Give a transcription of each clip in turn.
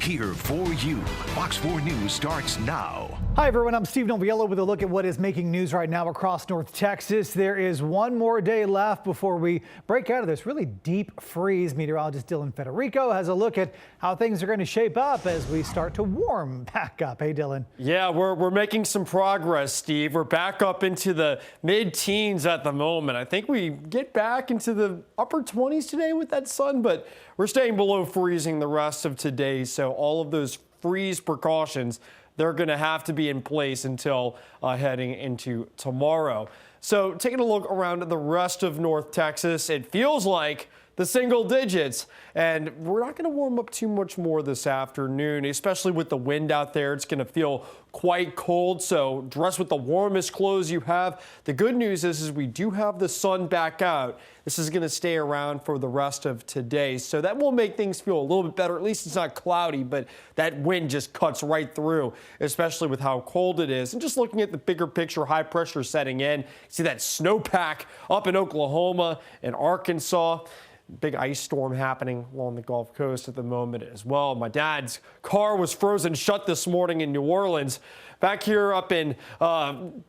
here for you. Fox 4 News starts now. Hi, everyone. I'm Steve Noviello with a look at what is making news right now across North Texas. There is one more day left before we break out of this really deep freeze. Meteorologist Dylan Federico has a look at how things are going to shape up as we start to warm back up. Hey, Dylan. Yeah, we're making some progress, Steve. We're back up into the mid-teens at the moment. I think we get back into the upper 20s today with that sun, but we're staying below freezing the rest of today. So all of those freeze precautions, they're going to have to be in place until heading into tomorrow. So taking a look around the rest of North Texas, it feels like the single digits, and we're not going to warm up too much more this afternoon, especially with the wind out there. It's going to feel quite cold, so dress with the warmest clothes you have. The good news is we do have the sun back out. This is going to stay around for the rest of today, so that will make things feel a little bit better. At least it's not cloudy, but that wind just cuts right through, especially with how cold it is. And just looking at the bigger picture, high pressure setting in. See that snowpack up in Oklahoma and Arkansas. Big ice storm happening along the Gulf Coast at the moment as well. My dad's car was frozen shut this morning in New Orleans. Back here up in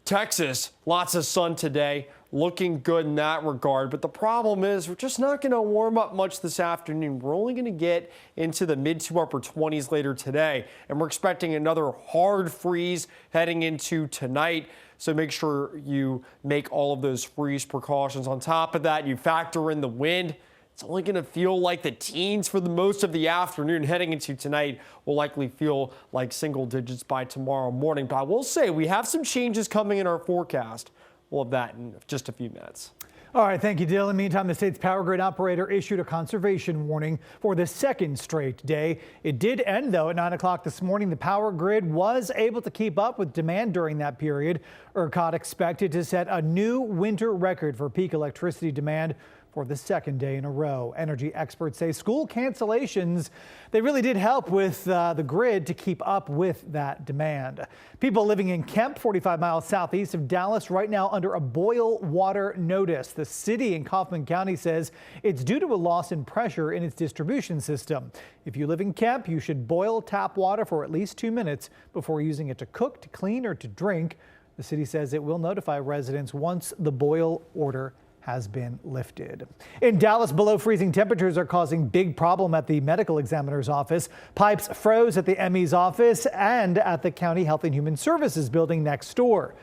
Texas, lots of sun today. Looking good in that regard. But the problem is we're just not going to warm up much this afternoon. We're only going to get into the mid to upper 20s later today. And we're expecting another hard freeze heading into tonight. So make sure you make all of those freeze precautions. On top of that, you factor in the wind. It's only going to feel like the teens for the most of the afternoon. Heading into tonight will likely feel like single digits by tomorrow morning. But I will say we have some changes coming in our forecast. We'll have that in just a few minutes. All right, thank you, Dylan. Meantime, the state's power grid operator issued a conservation warning for the second straight day. It did end, though, at 9 o'clock this morning. The power grid was able to keep up with demand during that period. ERCOT expected to set a new winter record for peak electricity demand for the second day in a row. Energy experts say school cancellations, they really did help with the grid to keep up with that demand. People living in Kemp, 45 miles southeast of Dallas, right now under a boil water notice. The city in Kaufman County says it's due to a loss in pressure in its distribution system. If you live in Kemp, you should boil tap water for at least 2 minutes before using it to cook, to clean, or to drink. The city says it will notify residents once the boil order has been lifted. In Dallas, below freezing temperatures are causing big problem at the medical examiner's office. Pipes froze at the ME's office and at the County Health and Human Services building next door.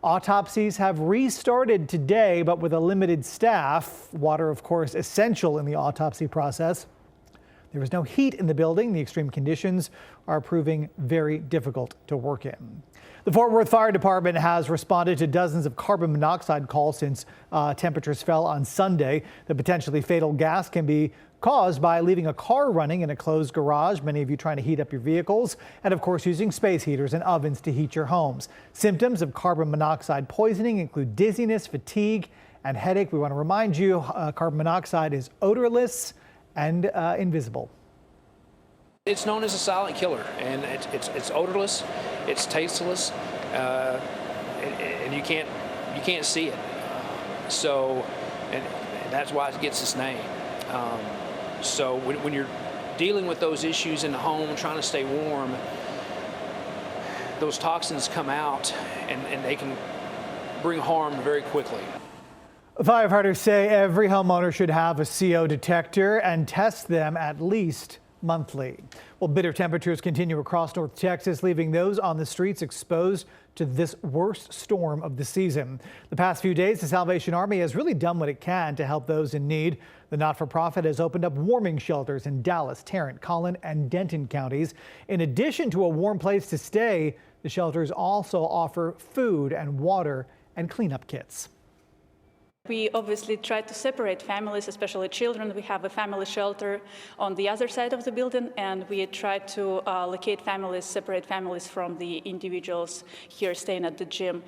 Autopsies have restarted today, but with a limited staff. Water, of course, essential in the autopsy process. There is no heat in the building. The extreme conditions are proving very difficult to work in. The Fort Worth Fire Department has responded to dozens of carbon monoxide calls since temperatures fell on Sunday. The potentially fatal gas can be caused by leaving a car running in a closed garage, many of you trying to heat up your vehicles, and of course using space heaters and ovens to heat your homes. Symptoms of carbon monoxide poisoning include dizziness, fatigue, and headache. We want to remind you carbon monoxide is odorless and invisible. It's known as a silent killer, and it's odorless, it's tasteless, and you can't see it. So, and that's why it gets its name. So when you're dealing with those issues in the home, trying to stay warm, those toxins come out, and they can bring harm very quickly. Firefighters say every homeowner should have a CO detector and test them at least monthly. Well, bitter temperatures continue across North Texas, leaving those on the streets exposed to this worst storm of the season. The past few days, the Salvation Army has really done what it can to help those in need. The not-for-profit has opened up warming shelters in Dallas, Tarrant, Collin, and Denton counties. In addition to a warm place to stay, the shelters also offer food and water and cleanup kits. We obviously try to separate families, especially children. We have a family shelter on the other side of the building, and we try to locate families, separate families from the individuals here staying at the gym.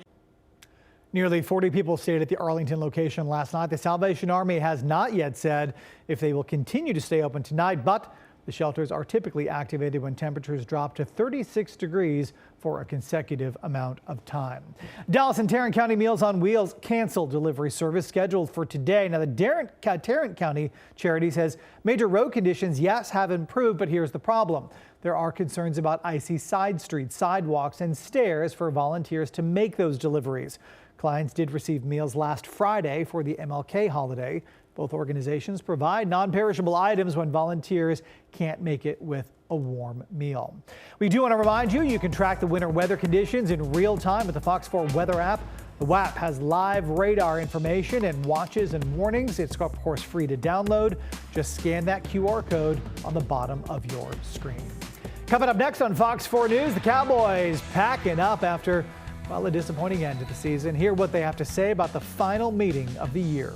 Nearly 40 people stayed at the Arlington location last night. The Salvation Army has not yet said if they will continue to stay open tonight, but the shelters are typically activated when temperatures drop to 36 degrees for a consecutive amount of time. Dallas and Tarrant County Meals on Wheels canceled delivery service scheduled for today. Now, the Tarrant County charity says major road conditions, yes, have improved, but here's the problem. There are concerns about icy side streets, sidewalks, and stairs for volunteers to make those deliveries. Clients did receive meals last Friday for the MLK holiday. Both organizations provide non-perishable items when volunteers can't make it with a warm meal. We do want to remind you, you can track the winter weather conditions in real time with the Fox 4 weather app. The WAP has live radar information and watches and warnings. It's of course free to download. Just scan that QR code on the bottom of your screen. Coming up next on Fox 4 News, the Cowboys packing up after, well, a disappointing end to the season. Hear what they have to say about the final meeting of the year.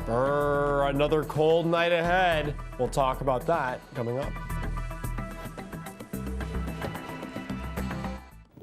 Another cold night ahead. We'll talk about that coming up.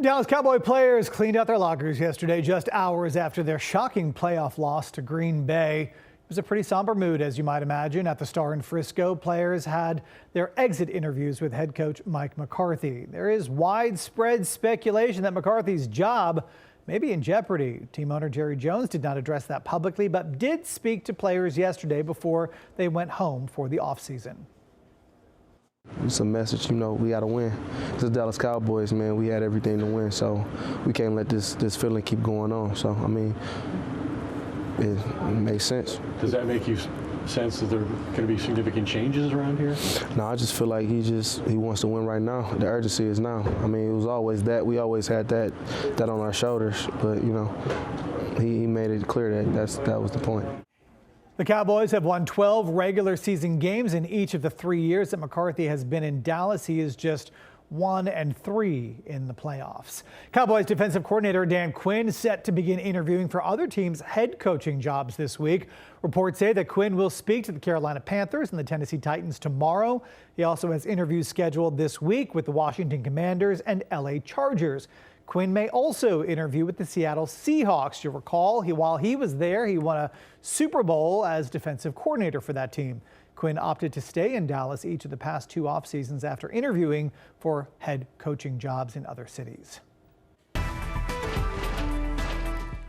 Dallas Cowboy players cleaned out their lockers yesterday, just hours after their shocking playoff loss to Green Bay. It was a pretty somber mood, as you might imagine. At the Star in Frisco, players had their exit interviews with head coach Mike McCarthy. There is widespread speculation that McCarthy's job may be in jeopardy. Team owner Jerry Jones did not address that publicly, but did speak to players yesterday before they went home for the offseason. It's a message, we got to win. This is Dallas Cowboys, man. We had everything to win, so we can't let this feeling keep going on. So, it makes sense. Does that make you sense that there are going to be significant changes around here? No, I just feel like he wants to win right now. The urgency is now. It was always that. We always had that on our shoulders, but he made it clear that was the point. The Cowboys have won 12 regular season games in each of the 3 years that McCarthy has been in Dallas. He is just 1-3 in the playoffs. Cowboys defensive coordinator Dan Quinn set to begin interviewing for other teams' head coaching jobs this week. Reports say that Quinn will speak to the Carolina Panthers and the Tennessee Titans tomorrow. He also has interviews scheduled this week with the Washington Commanders and LA Chargers. Quinn may also interview with the Seattle Seahawks. You'll recall, while he was there, he won a Super Bowl as defensive coordinator for that team. Quinn opted to stay in Dallas each of the past 2 off seasons after interviewing for head coaching jobs in other cities.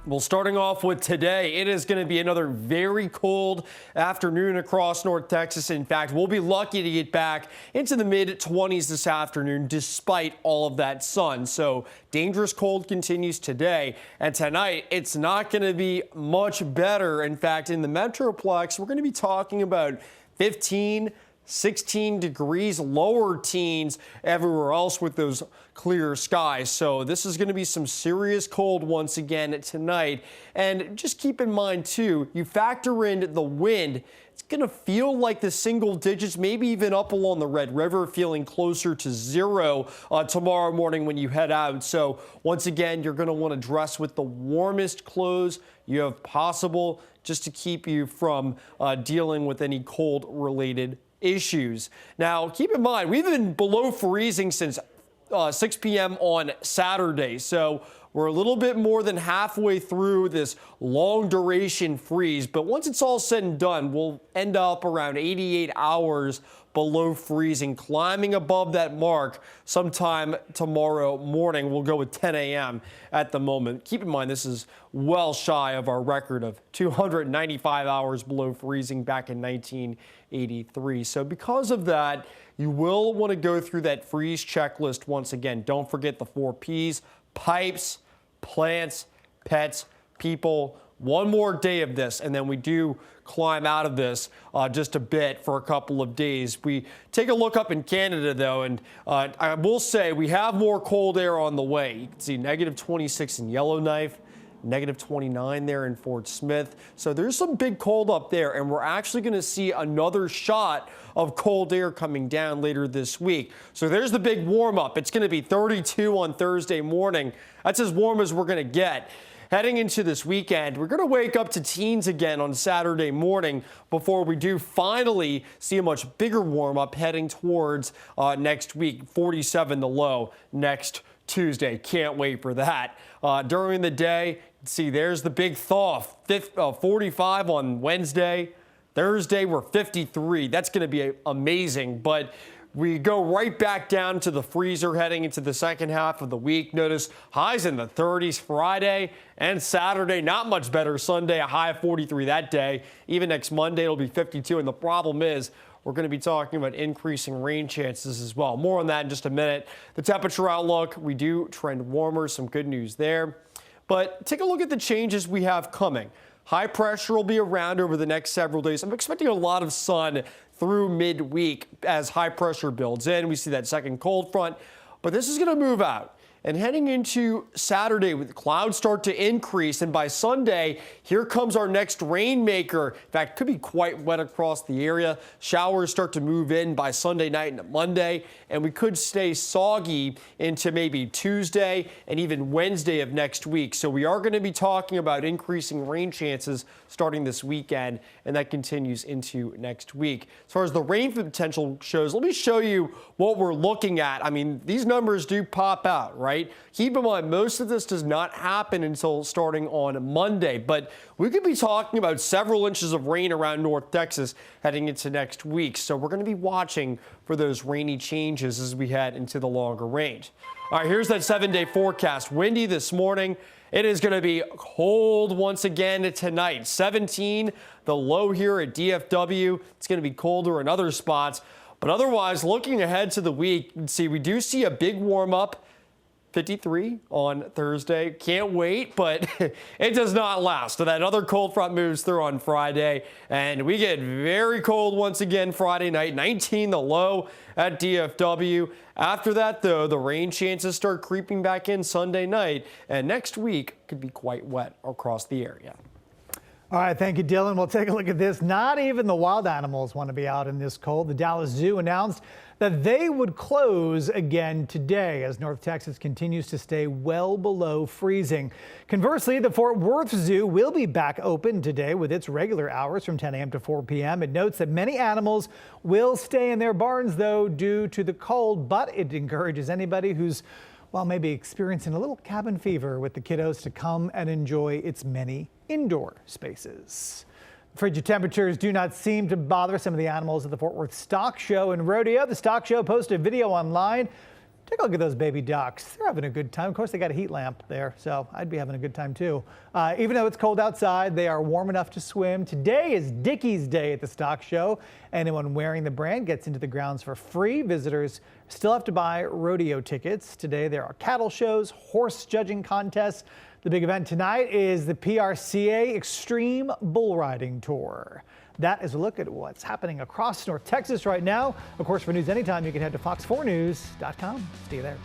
Well, starting off with today, it is going to be another very cold afternoon across North Texas. In fact, we'll be lucky to get back into the mid-20s this afternoon despite all of that sun. So dangerous cold continues today. And tonight, it's not going to be much better. In fact, in the Metroplex, we're going to be talking about 15, 16 degrees, lower teens everywhere else with those clear skies. So this is going to be some serious cold once again tonight. And just keep in mind, too, you factor in the wind. It's going to feel like the single digits, maybe even up along the Red River, feeling closer to 0 tomorrow morning when you head out. So once again, you're going to want to dress with the warmest clothes you have possible just to keep you from dealing with any cold-related issues. Now, keep in mind, we've been below freezing since 6 p.m. on Saturday, so we're a little bit more than halfway through this long duration freeze, but once it's all said and done, we'll end up around 88 hours below freezing, climbing above that mark sometime tomorrow morning. We'll go with 10 a.m. at the moment. Keep in mind, this is well shy of our record of 295 hours below freezing back in 1983. So because of that, you will want to go through that freeze checklist once again. Don't forget the 4 Ps: pipes, plants, pets, people. One more day of this, and then we do climb out of this just a bit for a couple of days. We take a look up in Canada, though, and I will say we have more cold air on the way. You can see -26 in Yellowknife, -29 there in Fort Smith. So there's some big cold up there, and we're actually going to see another shot of cold air coming down later this week. So there's the big warm up. It's going to be 32 on Thursday morning. That's as warm as we're going to get. Heading into this weekend, we're going to wake up to teens again on Saturday morning before we do finally see a much bigger warm up heading towards next week. 47 the low next Tuesday. Can't wait for that. During the day, see, there's the big thaw. 45 on Wednesday. Thursday, we're 53. That's going to be amazing, but we go right back down to the freezer heading into the second half of the week. Notice highs in the 30s Friday and Saturday. Not much better Sunday, a high of 43 that day. Even next Monday, it'll be 52. And the problem is we're going to be talking about increasing rain chances as well. More on that in just a minute. The temperature outlook, we do trend warmer, some good news there. But take a look at the changes we have coming. High pressure will be around over the next several days. I'm expecting a lot of sun through midweek as high pressure builds in. We see that second cold front, but this is going to move out. And heading into Saturday, with clouds start to increase, and by Sunday, here comes our next rainmaker. In fact, could be quite wet across the area. Showers start to move in by Sunday night and Monday, and we could stay soggy into maybe Tuesday and even Wednesday of next week. So we are going to be talking about increasing rain chances starting this weekend, and that continues into next week. As far as the rain potential shows, let me show you what we're looking at. I mean, these numbers do pop out, right? Keep in mind, most of this does not happen until starting on Monday, but we could be talking about several inches of rain around North Texas heading into next week. So we're going to be watching for those rainy changes as we head into the longer range. All right, here's that 7-day forecast. Windy this morning. It is going to be cold once again tonight. 17, the low here at DFW. It's going to be colder in other spots. But otherwise, looking ahead to the week, we do see a big warm up. 53 on Thursday. Can't wait, but it does not last. So that other cold front moves through on Friday, and we get very cold once again Friday night. 19 the low at DFW. After that, though, the rain chances start creeping back in Sunday night, and next week could be quite wet across the area. All right, thank you, Dylan. We'll take a look at this. Not even the wild animals want to be out in this cold. The Dallas Zoo announced that they would close again today as North Texas continues to stay well below freezing. Conversely, the Fort Worth Zoo will be back open today with its regular hours from 10 a.m. to 4 p.m. It notes that many animals will stay in their barns, though, due to the cold, but it encourages anybody who's, well, maybe experiencing a little cabin fever with the kiddos to come and enjoy its many indoor spaces. Frigid temperatures do not seem to bother some of the animals at the Fort Worth Stock Show and Rodeo. The Stock Show posted a video online. Take a look at those baby ducks. They're having a good time. Of course, they got a heat lamp there, so I'd be having a good time too. Even though it's cold outside, they are warm enough to swim. Today is Dickie's Day at the Stock Show. Anyone wearing the brand gets into the grounds for free. Visitors still have to buy rodeo tickets. Today there are cattle shows, horse judging contests. The big event tonight is the PRCA Extreme Bull Riding Tour. That is a look at what's happening across North Texas right now. Of course, for news anytime, you can head to fox4news.com. See you there.